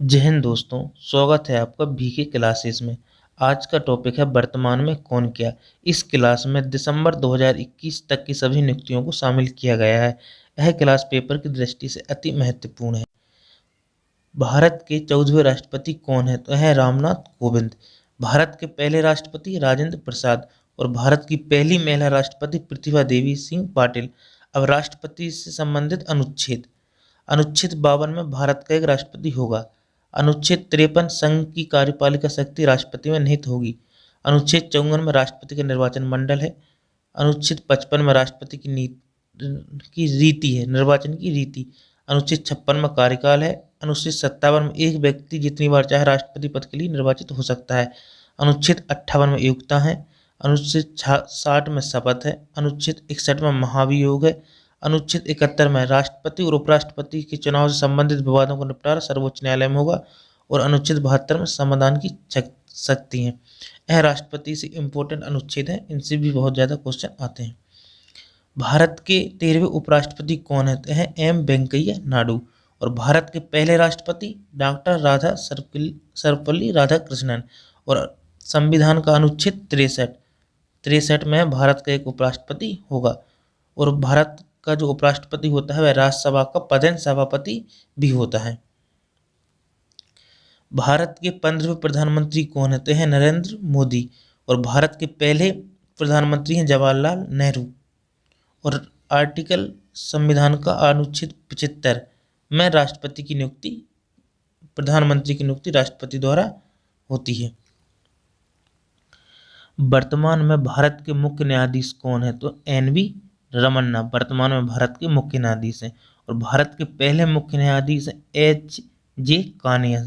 जय हिंद दोस्तों। स्वागत है आपका बीके क्लासेस में। आज का टॉपिक है वर्तमान में कौन क्या। इस क्लास में दिसंबर 2021 तक की सभी नियुक्तियों को शामिल किया गया है। यह क्लास पेपर की दृष्टि से अति महत्वपूर्ण है। भारत के 14वें राष्ट्रपति कौन है? तो यह रामनाथ कोविंद। भारत के पहले राष्ट्रपति राजेंद्र प्रसाद और भारत की पहली महिला राष्ट्रपति प्रतिभा देवी सिंह पाटिल। अब राष्ट्रपति से संबंधित अनुच्छेद। अनुच्छेद 52 में भारत का एक राष्ट्रपति होगा। अनुच्छेद 53 संघ की कार्यपालिका शक्ति राष्ट्रपति में निहित होगी। अनुच्छेद 54 में राष्ट्रपति का निर्वाचन मंडल है। अनुच्छेद 55 में राष्ट्रपति की रीति है, निर्वाचन की रीति। अनुच्छेद 56 में कार्यकाल है। अनुच्छेद 57 में एक व्यक्ति जितनी बार चाहे राष्ट्रपति पद के लिए निर्वाचित हो सकता है। अनुच्छेद 58 में योग्यता है। अनुच्छेद 60 में शपथ है। अनुच्छेद 61 में महाभियोग है। अनुच्छेद 71 में राष्ट्रपति और उपराष्ट्रपति के चुनाव से संबंधित विवादों का निपटारा सर्वोच्च न्यायालय में होगा। और अनुच्छेद 72 में समाधान की शक्ति है। यह राष्ट्रपति से इम्पोर्टेंट अनुच्छेद है, इनसे भी बहुत ज़्यादा क्वेश्चन आते हैं। भारत के 13वें उपराष्ट्रपति कौन है? तो यह एम वेंकैया नायडू। और भारत के पहले राष्ट्रपति डॉक्टर राधा सर्वपल्ली राधाकृष्णन। और संविधान का अनुच्छेद 63 में भारत का एक उपराष्ट्रपति होगा। और भारत का जो उपराष्ट्रपति होता है वह राज्यसभा का पदेन सभापति भी होता है। भारत के 15वें प्रधानमंत्री कौन है? तो है नरेंद्र मोदी। और भारत के पहले प्रधानमंत्री हैं जवाहरलाल नेहरू। और आर्टिकल संविधान का अनुच्छेद 75 में राष्ट्रपति की नियुक्ति, प्रधानमंत्री की नियुक्ति राष्ट्रपति द्वारा होती है। वर्तमान में भारत के मुख्य न्यायाधीश कौन है? तो एनवी रमन्ना वर्तमान में भारत के मुख्य न्यायाधीश हैं। और भारत के पहले मुख्य न्यायाधीश हैं एच.जे. कानिया।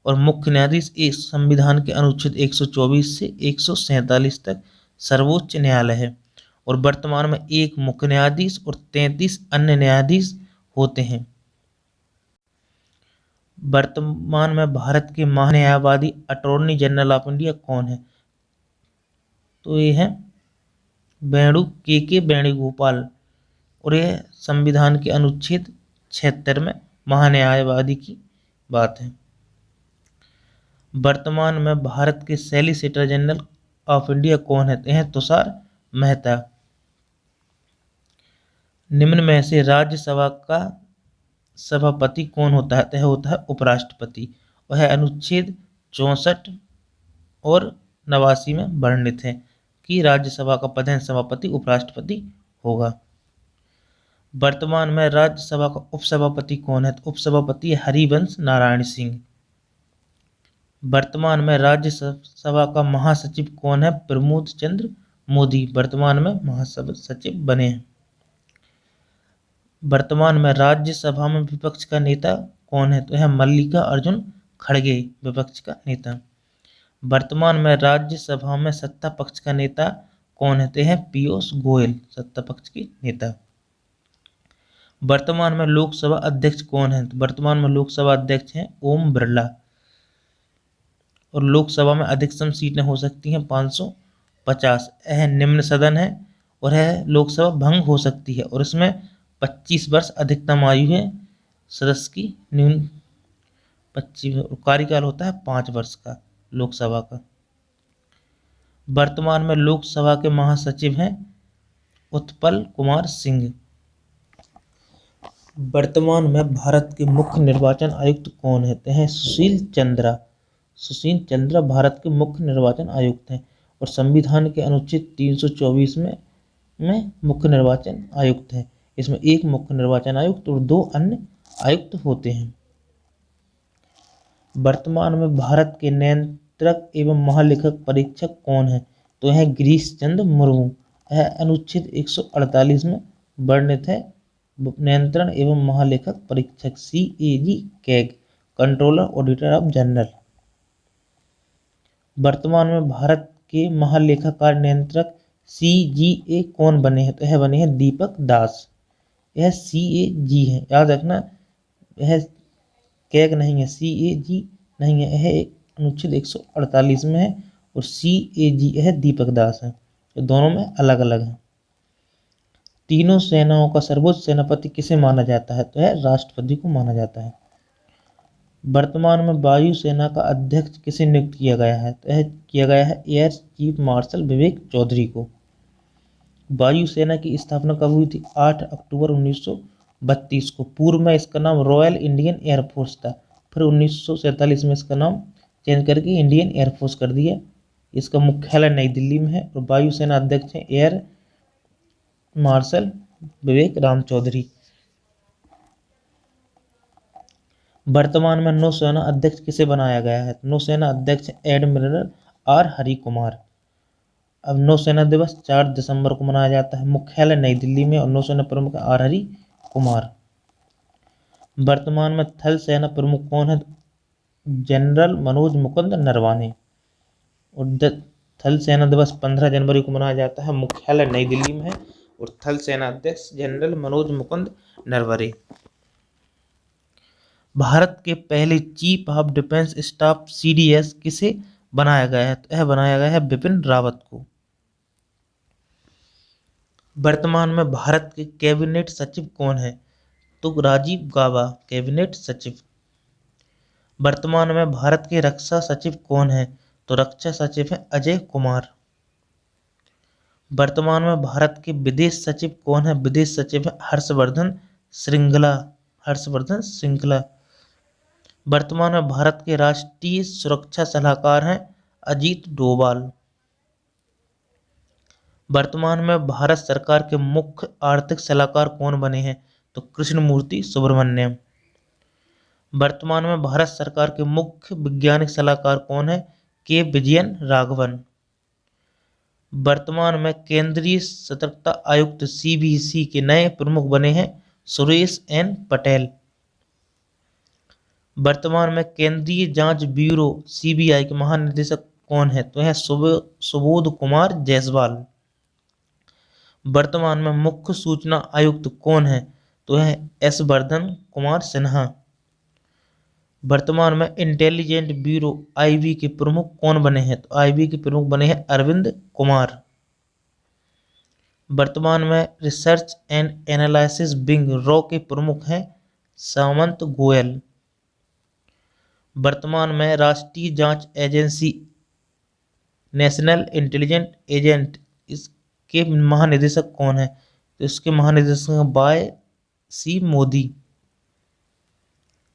और मुख्य न्यायाधीश इस संविधान के अनुच्छेद 124 से 147 तक सर्वोच्च न्यायालय है। और वर्तमान में एक मुख्य न्यायाधीश और 33 अन्य न्यायाधीश होते हैं। वर्तमान में भारत के महान्यायवादी अटॉर्नी जनरल ऑफ इंडिया कौन है? तो ये है के वेणुगोपाल। और यह संविधान के अनुच्छेद 76 में महान्यायवादी की बात है। वर्तमान में भारत के सॉलिसिटर जनरल ऑफ इंडिया कौन है? यह तुषार मेहता। निम्न में से राज्यसभा का सभापति कौन होता है? यह होता है उपराष्ट्रपति। वह अनुच्छेद 64 और 89 में वर्णित है कि राज्यसभा का प्रधान सभापति उपराष्ट्रपति होगा। वर्तमान में राज्यसभा का उपसभापति कौन है? तो उपसभापति हरिवंश नारायण सिंह। वर्तमान में राज्यसभा का महासचिव कौन है? प्रमोद चंद्र मोदी वर्तमान में महासचिव बने हैं। वर्तमान में राज्यसभा में विपक्ष का नेता कौन है? तो यह मल्लिका अर्जुन खड़गे विपक्ष का नेता। वर्तमान में राज्यसभा में सत्ता पक्ष का नेता कौन है? तो यह पीयूष गोयल सत्ता पक्ष के नेता। वर्तमान में लोकसभा अध्यक्ष कौन है? तो वर्तमान में लोकसभा अध्यक्ष हैं ओम बिरला। और लोकसभा में अधिकतम सीटें हो सकती हैं 550। यह निम्न सदन है और यह लोकसभा भंग हो सकती है। और इसमें 25 वर्ष अधिकतम आयु है सदस्य की। न्यून 25 कार्यकाल होता है 5 वर्ष का लोकसभा का। वर्तमान में लोकसभा के महासचिव हैं उत्पल कुमार सिंह। वर्तमान में भारत के मुख्य निर्वाचन आयुक्त कौन है? हैं सुशील चंद्रा भारत के मुख्य निर्वाचन आयुक्त हैं। और संविधान के अनुच्छेद 324 में मुख्य निर्वाचन आयुक्त हैं। इसमें एक मुख्य निर्वाचन आयुक्त और 2 अन्य आयुक्त होते हैं। वर्तमान में भारत के नियंत्रक एवं महालेखक परीक्षक कौन है? तो यह गिरीश चंद्र मुर्मू। यह अनुच्छेद 148 में वर्णित है। नियंत्रण एवं महालेखक परीक्षक CAG CAG controller auditor of general. वर्तमान में भारत के महालेखाकार नियंत्रक CGA कौन बने हैं? तो यह बने हैं दीपक दास। यह CAG है, याद रखना। यह कैग नहीं है, CAG नहीं है। यह एक अनुच्छेद 148 में है और CAG है दीपक दास है। तो दोनों में अलग अलग है। तीनों सेनाओं का सर्वोच्च सेनापति किसे माना जाता है? तो है राष्ट्रपति को माना जाता है। वर्तमान में वायुसेना का अध्यक्ष किसे नियुक्त किया गया है? तो यह किया गया है एयर चीफ मार्शल विवेक चौधरी को। वायुसेना की स्थापना कब हुई थी? 8 अक्टूबर 1932 को। पूर्व में इसका नाम रॉयल इंडियन एयरफोर्स था, फिर 1947 में इसका नाम चेंज करके इंडियन एयरफोर्स कर दिया। इसका मुख्यालय नई दिल्ली में है और वायुसेना अध्यक्ष हैं एयर मार्शल विवेक राम चौधरी। वर्तमान में नौसेना अध्यक्ष किसे बनाया गया है? नौसेना अध्यक्ष एडमिरल आर हरि कुमार। अब नौसेना दिवस 4 दिसंबर को मनाया जाता है। मुख्यालय नई दिल्ली में और नौसेना प्रमुख आर हरि कुमार। वर्तमान में थल सेना प्रमुख कौन है? जनरल मनोज मुकुंद नरवाने। और थल सेना दिवस 15 जनवरी को मनाया जाता है। मुख्यालय नई दिल्ली में है और थल सेना अध्यक्ष जनरल मनोज मुकुंद नरवरे। भारत के पहले chief of defence staff CDS किसे बनाया गया है? तो यह बनाया गया है बिपिन रावत को। वर्तमान में भारत के कैबिनेट सचिव कौन है? तो राजीव गाबा कैबिनेट सचिव। वर्तमान में भारत के रक्षा सचिव कौन है? तो रक्षा सचिव है अजय कुमार। वर्तमान में भारत के विदेश सचिव कौन है? विदेश सचिव है हर्षवर्धन श्रृंगला। वर्तमान में भारत के राष्ट्रीय सुरक्षा सलाहकार हैं अजीत डोभाल। वर्तमान में भारत सरकार के मुख्य आर्थिक सलाहकार कौन बने हैं? तो कृष्णमूर्ति सुब्रमण्यम। वर्तमान में भारत सरकार के मुख्य वैज्ञानिक सलाहकार कौन है? के विजयन राघवन। वर्तमान में केंद्रीय सतर्कता आयुक्त CBC के नए प्रमुख बने हैं सुरेश N पटेल। वर्तमान में केंद्रीय जांच ब्यूरो CBI के महानिदेशक कौन है? तो यह सुबोध कुमार जायसवाल। वर्तमान में मुख्य सूचना आयुक्त कौन है? तो यह S वर्धन कुमार सिन्हा। वर्तमान में इंटेलिजेंट ब्यूरो IB के प्रमुख कौन बने हैं? तो IB के प्रमुख बने हैं अरविंद कुमार। वर्तमान में research and analysis wing raw के प्रमुख हैं सामंत गोयल। वर्तमान में राष्ट्रीय जांच एजेंसी नेशनल इंटेलिजेंस एजेंट इसके महानिदेशक कौन है? तो इसके महानिदेशक Y.C. मोदी।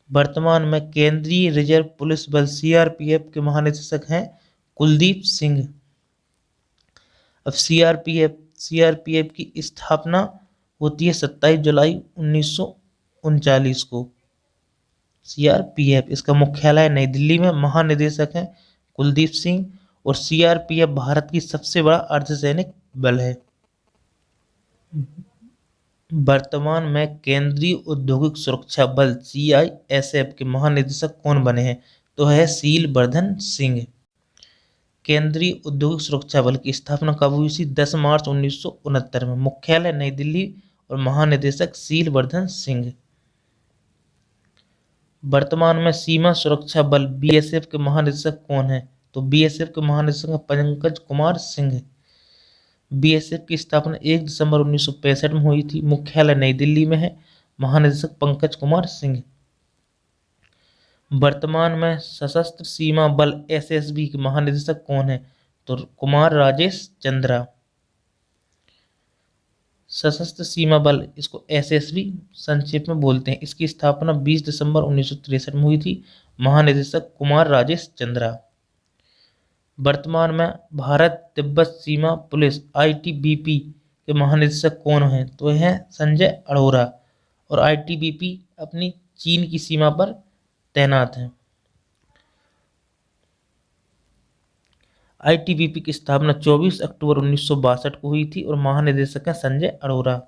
वर्तमान में केंद्रीय रिजर्व पुलिस बल CRPF के महानिदेशक हैं कुलदीप सिंह। अब CRPF की स्थापना होती है 27 जुलाई 1939 को। CRPF इसका मुख्यालय नई दिल्ली में। महानिदेशक हैं कुलदीप सिंह और CRPF भारत की सबसे बड़ा अर्धसैनिक बल है। वर्तमान में केंद्रीय औद्योगिक सुरक्षा बल CISF के महानिदेशक कौन बने हैं? तो है शील वर्धन सिंह। केंद्रीय औद्योगिक सुरक्षा बल की स्थापना कब हुई थी? 10 मार्च 1969 में। मुख्यालय नई दिल्ली और महानिदेशक शील वर्धन सिंह। वर्तमान में सीमा सुरक्षा बल BSF के महानिदेशक कौन है? तो BSF के महानिदेशक पंकज कुमार सिंह। BSF की स्थापना 1 दिसंबर 1965 में हुई थी। मुख्यालय नई दिल्ली में है। महानिदेशक पंकज कुमार सिंह। वर्तमान में सशस्त्र सीमा बल SSB के महानिदेशक कौन है? तो कुमार राजेश चंद्रा। सशस्त्र सीमा बल इसको SSB संक्षेप में बोलते हैं। इसकी स्थापना 20 दिसंबर 1963 में हुई थी। महानिदेशक कुमार राजेश चंद्रा। वर्तमान में भारत तिब्बत सीमा पुलिस ITBP के महानिदेशक कौन हैं? तो यह संजय अरोड़ा और ITBP अपनी चीन की सीमा पर तैनात हैं। ITBP की स्थापना 24 अक्टूबर 1962 को हुई थी और महानिदेशक हैं संजय अरोड़ा।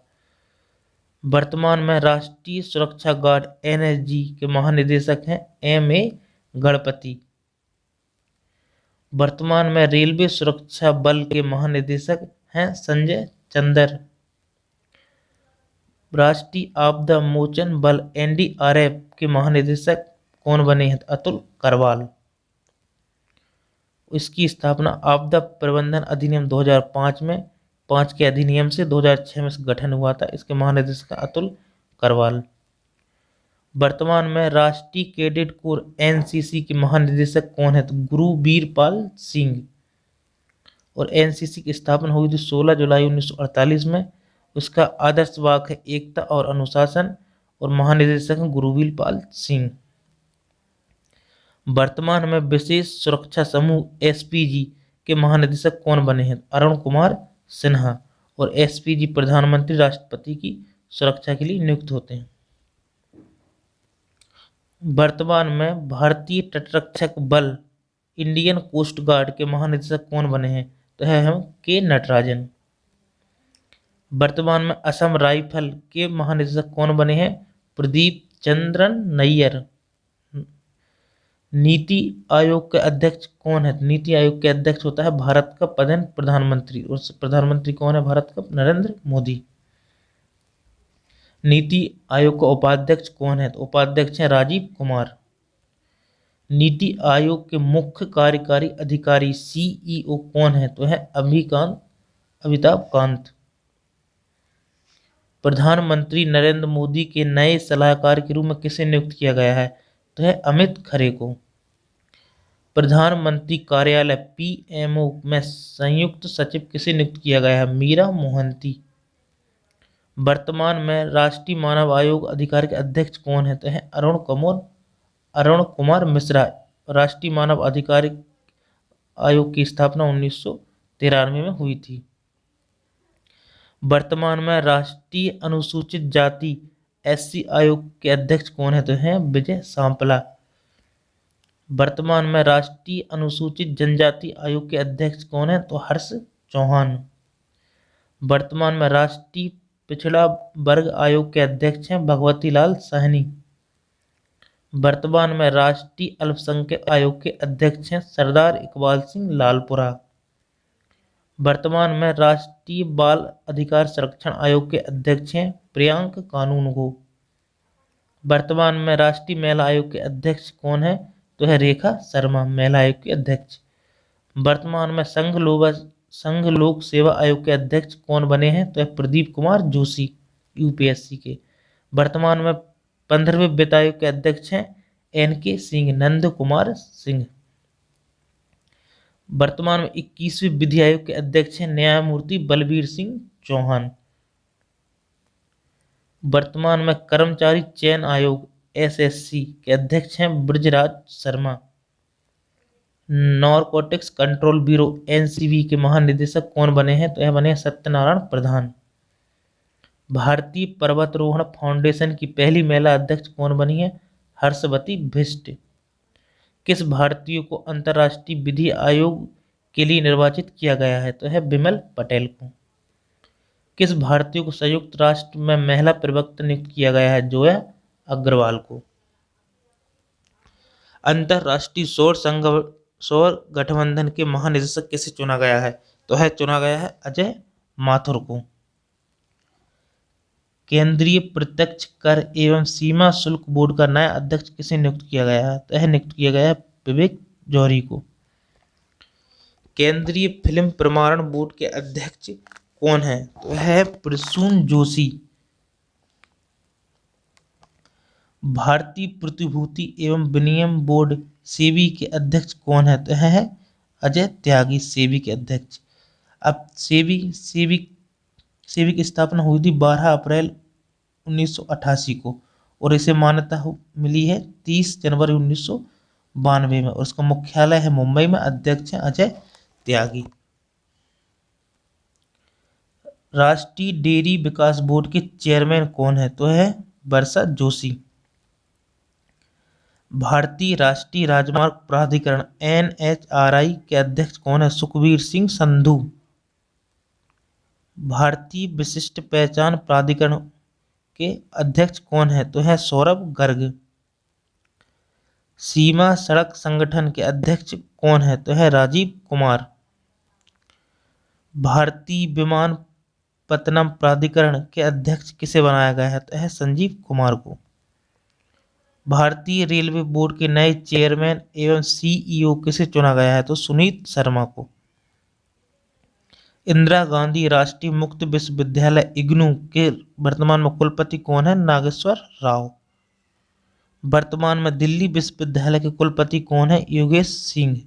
वर्तमान में राष्ट्रीय सुरक्षा गार्ड NSG के महानिदेशक हैं MA गणपति। वर्तमान में रेलवे सुरक्षा बल के महानिदेशक हैं संजय चंदर। राष्ट्रीय आपदा मोचन बल NDRF के महानिदेशक कौन बने हैं? अतुल करवाल। इसकी स्थापना आपदा प्रबंधन अधिनियम 2005 में 5 के अधिनियम से 2006 में गठन हुआ था। इसके महानिदेशक अतुल करवाल। वर्तमान में राष्ट्रीय कैडेट कोर एनसीसी के महानिदेशक कौन है? तो गुरुवीर पाल सिंह। और एनसीसी की स्थापना हुई थी 16 जुलाई 1948 में। उसका आदर्श वाक्य है एकता और अनुशासन, और महानिदेशक हैं गुरुवीर पाल सिंह। वर्तमान में विशेष सुरक्षा समूह एसपीजी के महानिदेशक कौन बने हैं? अरुण कुमार सिन्हा। और एसपीजी प्रधानमंत्री राष्ट्रपति की सुरक्षा के लिए नियुक्त होते हैं। वर्तमान में भारतीय तटरक्षक बल इंडियन कोस्ट गार्ड के महानिदेशक कौन बने हैं? तो है हम के नटराजन। वर्तमान में असम राइफल के महानिदेशक कौन बने हैं? प्रदीप चंद्रन नैयर। नीति आयोग के अध्यक्ष कौन है? नीति आयोग के अध्यक्ष होता है भारत का पदेन प्रधानमंत्री, और प्रधानमंत्री कौन है भारत का? नरेंद्र मोदी। नीति आयोग का उपाध्यक्ष कौन है? तो उपाध्यक्ष है राजीव कुमार। नीति आयोग के मुख्य कार्यकारी अधिकारी सीईओ कौन है? तो है अमिताभ कांत। प्रधानमंत्री नरेंद्र मोदी के नए सलाहकार के रूप में किसे नियुक्त किया गया है? तो है अमित खरे को। प्रधानमंत्री कार्यालय पीएमओ में संयुक्त सचिव किसे नियुक्त किया गया है? मीरा मोहंती। वर्तमान में राष्ट्रीय मानव आयोग अधिकार के अध्यक्ष कौन है? तो है अरुण कुमार मिश्रा। राष्ट्रीय मानव अधिकार आयोग की स्थापना 1993 में हुई थी। वर्तमान में राष्ट्रीय अनुसूचित जाति एससी आयोग के अध्यक्ष कौन है? तो है विजय सांपला। वर्तमान में राष्ट्रीय अनुसूचित जनजाति आयोग के अध्यक्ष कौन है? तो हर्ष चौहान। वर्तमान में राष्ट्रीय पिछड़ा वर्ग आयोग के अध्यक्ष हैं भगवती लाल सहनी। वर्तमान में राष्ट्रीय अल्पसंख्यक आयोग के अध्यक्ष हैं सरदार इकबाल सिंह लालपुरा। वर्तमान में राष्ट्रीय बाल अधिकार संरक्षण आयोग के अध्यक्ष हैं प्रियांक कानूनगो। वर्तमान में राष्ट्रीय महिला आयोग के अध्यक्ष कौन है? तो है रेखा शर्मा, महिला आयोग के अध्यक्ष। वर्तमान में संघ लोक सेवा आयोग के अध्यक्ष कौन बने हैं? तो है प्रदीप कुमार जोशी, यूपीएससी के। वर्तमान में 15वें वित्त आयोग के अध्यक्ष हैं एनके सिंह, नंद कुमार सिंह। वर्तमान में 21वें विधि आयोग के अध्यक्ष हैं न्यायमूर्ति बलबीर सिंह चौहान। वर्तमान में कर्मचारी चयन आयोग एसएससी के अध्यक्ष हैं Brajraj Sharma. Narcotics control bureau NCB के महानिदेशक कौन बने हैं? तो यह बने सत्यनारायण प्रधान। भारतीय पर्वतारोहण फाउंडेशन की पहली महिला अध्यक्ष कौन बनी है? हर्षवती भिष्ट। किस भारतीय को अंतर्राष्ट्रीय विधि आयोग के लिए निर्वाचित किया गया है? तो है बिमल पटेल को। किस भारतीय को संयुक्त राष्ट्र में महिला प्रवक्ता नियुक्त किया गया है? जोया अग्रवाल को। अंतर्राष्ट्रीय सौर गठबंधन के महानिदेशक किसे चुना गया है? तो है चुना गया है अजय माथुर को। केंद्रीय प्रत्यक्ष कर एवं सीमा शुल्क बोर्ड का नया अध्यक्ष किसे नियुक्त किया गया है? तो यह नियुक्त किया गया है विवेक जौहरी को। केंद्रीय फिल्म प्रमाणन बोर्ड के अध्यक्ष कौन है? तो है प्रसून जोशी। भारतीय प्रतिभूति एवं विनिमय बोर्ड सेबी के अध्यक्ष कौन है? तो है अजय त्यागी, सेबी के अध्यक्ष। अब सेबी की स्थापना हुई थी 12 अप्रैल 1988 को, और इसे मान्यता मिली है 30 जनवरी 1992 में, और उसका मुख्यालय है मुंबई में। अध्यक्ष है अजय त्यागी। राष्ट्रीय डेयरी विकास बोर्ड के चेयरमैन कौन है? तो है वर्षा जोशी। भारतीय राष्ट्रीय राजमार्ग प्राधिकरण एनएचआरआई के अध्यक्ष कौन है? सुखबीर सिंह संधू। भारतीय विशिष्ट पहचान प्राधिकरण के अध्यक्ष कौन है? तो है सौरभ गर्ग। सीमा सड़क संगठन के अध्यक्ष कौन है? तो है राजीव कुमार। भारतीय विमानपत्तनम प्राधिकरण के अध्यक्ष किसे बनाया गया है? तो है संजीव कुमार को। भारतीय रेलवे बोर्ड के नए चेयरमैन एवं सीईओ किसे चुना गया है? तो सुनीत शर्मा को। इंदिरा गांधी राष्ट्रीय मुक्त विश्वविद्यालय इग्नू के वर्तमान में कुलपति कौन है? नागेश्वर राव। वर्तमान में दिल्ली विश्वविद्यालय के कुलपति कौन है? योगेश सिंह।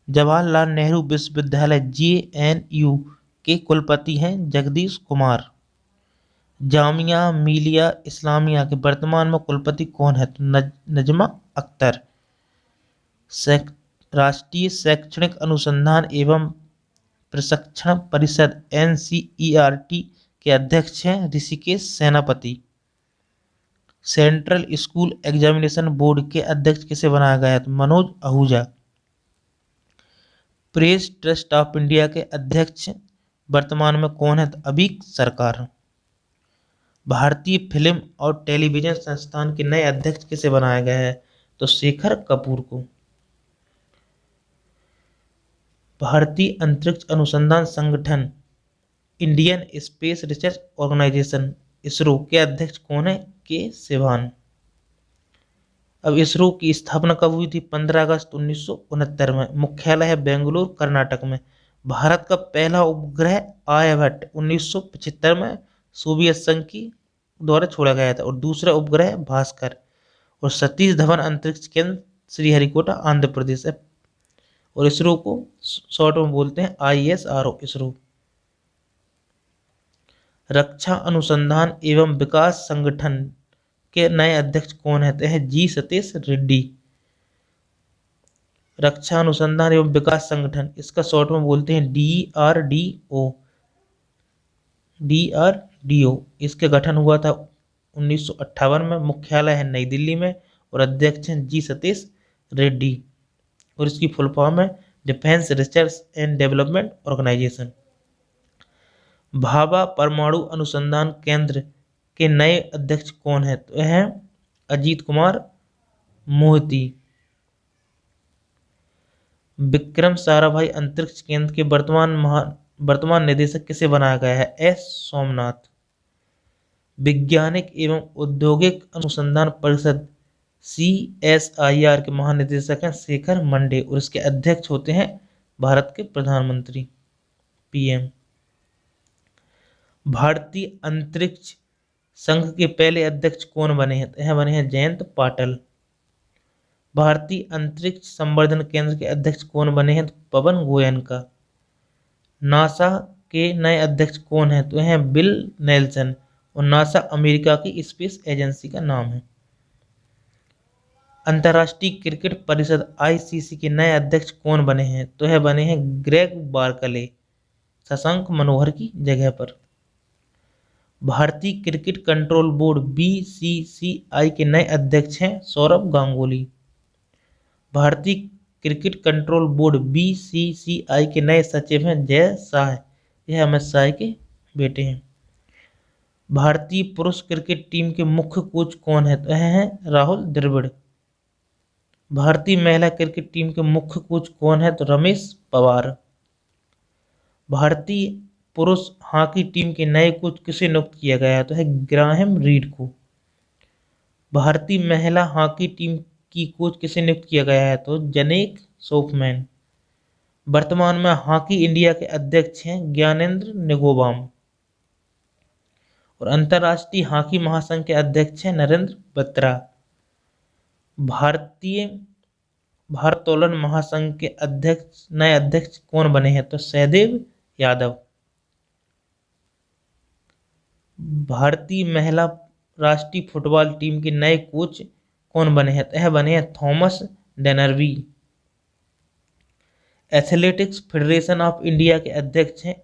जवाहरलाल नेहरू विश्वविद्यालय JNU के कुलपति हैं जगदीश कुमार। जामिया मिलिया इस्लामिया के वर्तमान में कुलपति कौन है? तो नजमा अख्तर। राष्ट्रीय शैक्षणिक अनुसंधान एवं प्रशिक्षण परिषद NCERT के अध्यक्ष हैं ऋषिकेश सेनापति। सेंट्रल स्कूल एग्जामिनेशन बोर्ड के अध्यक्ष किसे बनाया गया है? तो Manoj Ahuja. Press trust of India के अध्यक्ष वर्तमान में कौन है? तो अभीक सरकार। भारतीय फिल्म और टेलीविजन संस्थान के नए अध्यक्ष किसे बनाया गया है? तो शेखर कपूर को। भारतीय अंतरिक्ष अनुसंधान संगठन Indian Space Research Organisation ISRO के अध्यक्ष कौन है? के सिवान। अब इसरो की स्थापना कब हुई थी? 15 अगस्त 1969 में। मुख्यालय है बेंगलुरु कर्नाटक में। भारत का पहला उपग्रह आर्यभट्ट 1975 में सोवियत संघ की द्वारा छोड़ा गया था और दूसरा उपग्रह भास्कर। और सतीश धवन अंतरिक्ष केंद्र श्रीहरिकोटा आंध्र प्रदेश है। और इसरो को शॉर्ट में बोलते हैं ISRO इसरो। रक्षा अनुसंधान एवं विकास संगठन के नए अध्यक्ष कौन है? तो है जी सतीश रेड्डी। रक्षा अनुसंधान एवं विकास संगठन, इसका शॉर्ट में बोलते हैं DRDO। इसके गठन हुआ था 1958 में। मुख्यालय है नई दिल्ली में और अध्यक्ष हैं जी सतीश रेड्डी। और इसकी फुल फॉर्म है Defence Research and Development Organisation. Bhabha परमाणु अनुसंधान केंद्र के नए अध्यक्ष कौन है? तो है अजीत कुमार मोहिती। विक्रम साराभाई अंतरिक्ष केंद्र के वर्तमान निदेशक किसे बनाया गया है? S सोमनाथ। वैज्ञानिक एवं औद्योगिक अनुसंधान परिषद CSIR के महानिदेशक हैं शेखर मंडे और इसके अध्यक्ष होते हैं भारत के प्रधानमंत्री PM। भारतीय अंतरिक्ष संघ के पहले अध्यक्ष कौन बने हैं? यह बने हैं जयंत पाटिल। भारतीय अंतरिक्ष संवर्धन केंद्र के अध्यक्ष कौन बने हैं? तो पवन गोयनका। नासा के नए अध्यक्ष कौन है? तो यह बिल नेल्सन। और नासा अमेरिका की स्पेस एजेंसी का नाम है। अंतर्राष्ट्रीय क्रिकेट परिषद ICC के नए अध्यक्ष कौन बने हैं? तो यह बने हैं ग्रेग बार्कले, शशांक मनोहर की जगह पर। भारतीय क्रिकेट कंट्रोल बोर्ड BCCI के नए अध्यक्ष हैं सौरभ गांगुली। भारतीय क्रिकेट कंट्रोल बोर्ड BCCI के नए सचिव हैं जय शाह। यह अमित शाह के बेटे हैं। भारतीय पुरुष क्रिकेट टीम के मुख्य कोच कौन है? तो यह हैं राहुल द्रविड़। भारतीय महिला क्रिकेट टीम के मुख्य कोच कौन है? तो रमेश पवार। भारतीय पुरुष हॉकी टीम के नए कोच किसे नियुक्त किया गया है? तो है ग्राहम रीड को। भारतीय महिला हॉकी टीम की कोच किसे नियुक्त किया गया है? तो जनेक सोफमैन। वर्तमान में हॉकी इंडिया के अध्यक्ष हैं ज्ञानेंद्र निगोबाम। और अंतर्राष्ट्रीय हॉकी महासंघ के अध्यक्ष हैं नरेंद्र बत्रा। भारतीय भारोत्तोलन महासंघ के नए अध्यक्ष कौन बने हैं? तो सहदेव यादव। भारतीय महिला राष्ट्रीय फुटबॉल टीम के नए कोच कौन बने हैं? यह बने हैं Thomas Dennerby. Athletics Federation of India के अध्यक्ष हैं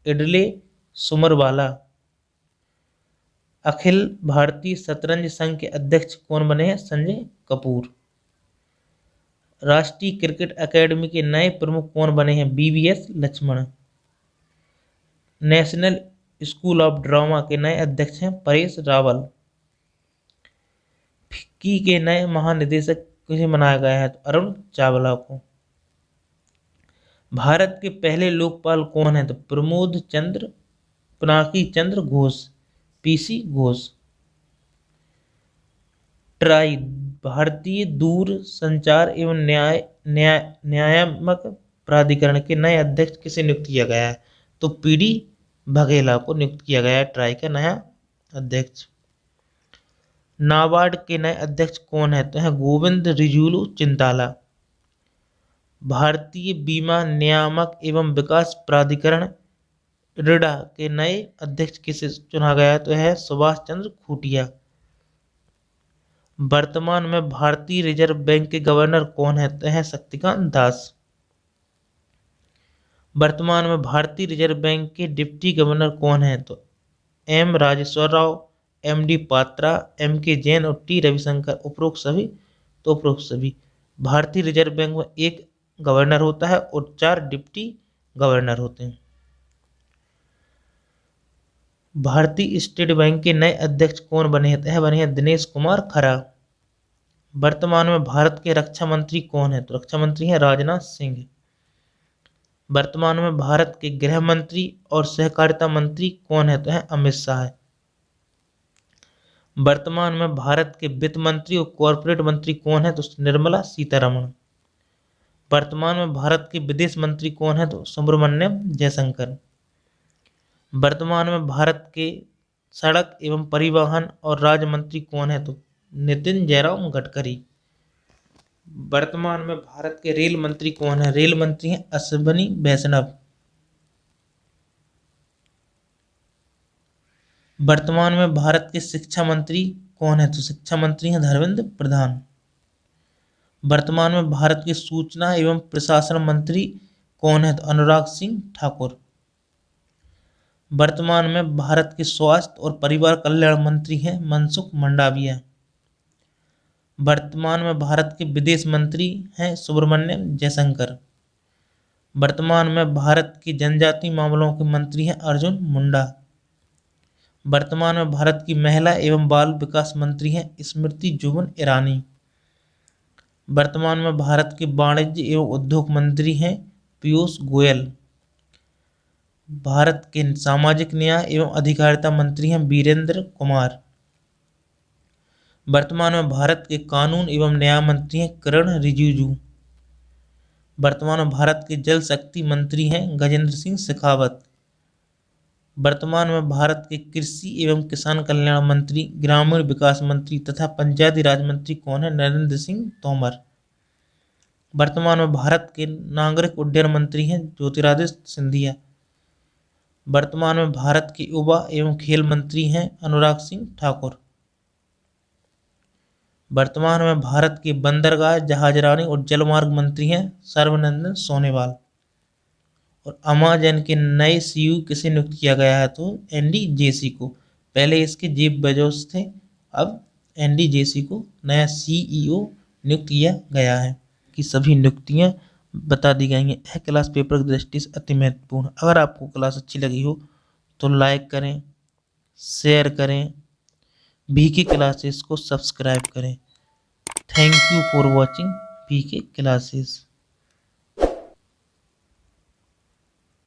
इडले सुमरवाला। अखिल भारतीय शतरंज संघ के अध्यक्ष कौन बने हैं? संजय कपूर। राष्ट्रीय क्रिकेट एकेडमी के नए प्रमुख कौन बने हैं? BVS Laxman. National School of Drama के नए अध्यक्ष हैं परेश रावल। फिक्की के नए महानिदेशक किसे बनाया गया है? तो अरुण चावला को। भारत के पहले लोकपाल कौन है? तो प्रमोद चंद्र पिनाकी चंद्र घोष, PC घोष। ट्राई भारतीय दूर संचार एवं न्यायात्मक प्राधिकरण के नए अध्यक्ष किसे नियुक्त किया गया है? तो PD बघेला को नियुक्त किया गया है ट्राई का नया अध्यक्ष। नाबार्ड के नए अध्यक्ष कौन है? तो है गोविंद रिजुलू चिंताला। भारतीय बीमा नियामक एवं विकास प्राधिकरण इरडा के नए अध्यक्ष किसे चुना गया? तो है सुभाष चंद्र खूंटिया। वर्तमान में भारतीय रिजर्व बैंक के गवर्नर कौन है? तो है शक्तिकांत दास। वर्तमान में भारतीय रिजर्व बैंक के डिप्टी गवर्नर कौन है? तो M Rajeshwar Rao, M D Patra, M K Jain और टी रविशंकर। उपरोक्त सभी? तो उपरोक्त सभी। भारतीय रिजर्व बैंक में एक गवर्नर होता है और 4 डिप्टी गवर्नर होते हैं। भारतीय स्टेट बैंक के नए अध्यक्ष कौन बने हैं? बने हैं दिनेश कुमार खरा। वर्तमान में भारत के रक्षा मंत्री कौन है? तो रक्षा मंत्री हैं राजनाथ सिंह। वर्तमान में भारत के गृह मंत्री और सहकारिता मंत्री कौन है? तो है अमित शाह। वर्तमान में भारत के वित्त मंत्री और कॉरपोरेट मंत्री कौन है? तो निर्मला सीतारमण। वर्तमान में भारत के विदेश मंत्री कौन है? तो सुब्रमण्यम जयशंकर। वर्तमान में भारत के सड़क एवं परिवहन और राज्य मंत्री कौन है? तो नितिन जयराम गडकरी। वर्तमान में भारत के रेल मंत्री कौन है? रेल मंत्री हैं अश्विनी वैष्णव। वर्तमान में भारत के शिक्षा मंत्री कौन है? तो शिक्षा मंत्री हैं धर्मेंद्र प्रधान। वर्तमान में भारत के सूचना एवं प्रशासन मंत्री कौन है? तो अनुराग सिंह ठाकुर। वर्तमान में भारत के स्वास्थ्य और परिवार कल्याण मंत्री हैं मनसुख मंडाविया। वर्तमान में भारत के विदेश मंत्री हैं सुब्रमण्यम जयशंकर। वर्तमान में भारत के जनजातीय मामलों के मंत्री हैं अर्जुन मुंडा। वर्तमान में भारत की महिला एवं बाल विकास मंत्री हैं स्मृति जुबिन ईरानी। वर्तमान में भारत के वाणिज्य एवं उद्योग मंत्री हैं पीयूष गोयल। भारत के सामाजिक न्याय एवं अधिकारिता मंत्री हैं वीरेंद्र कुमार। वर्तमान में भारत के कानून एवं न्याय मंत्री हैं किरण रिजिजू। वर्तमान में भारत के जल शक्ति मंत्री हैं गजेंद्र सिंह शेखावत। वर्तमान में भारत के कृषि एवं किसान कल्याण मंत्री, ग्रामीण विकास मंत्री तथा पंचायती राज मंत्री कौन है? नरेंद्र सिंह तोमर। वर्तमान में भारत के नागरिक उड्डयन मंत्री हैं ज्योतिरादित्य सिंधिया। वर्तमान में भारत के युवा एवं खेल मंत्री हैं अनुराग सिंह ठाकुर। वर्तमान में भारत के बंदरगाह, जहाजरानी और जलमार्ग मंत्री हैं सर्बानंद सोनोवाल। और अमेजन के नए सीईओ किसे नियुक्त किया गया है? तो एंडी जेसी को। पहले इसके जेफ बेजोस थे, अब एंडी जेसी को नया सीईओ नियुक्त किया गया है। कि सभी नियुक्तियां बता दी गई हैं। यह क्लास पेपर की दृष्टि से अति महत्वपूर्ण। अगर आपको क्लास अच्छी लगी हो तो लाइक करें, शेयर करें, बीके क्लासेस को सब्सक्राइब करें। Thank you for watching BK classes.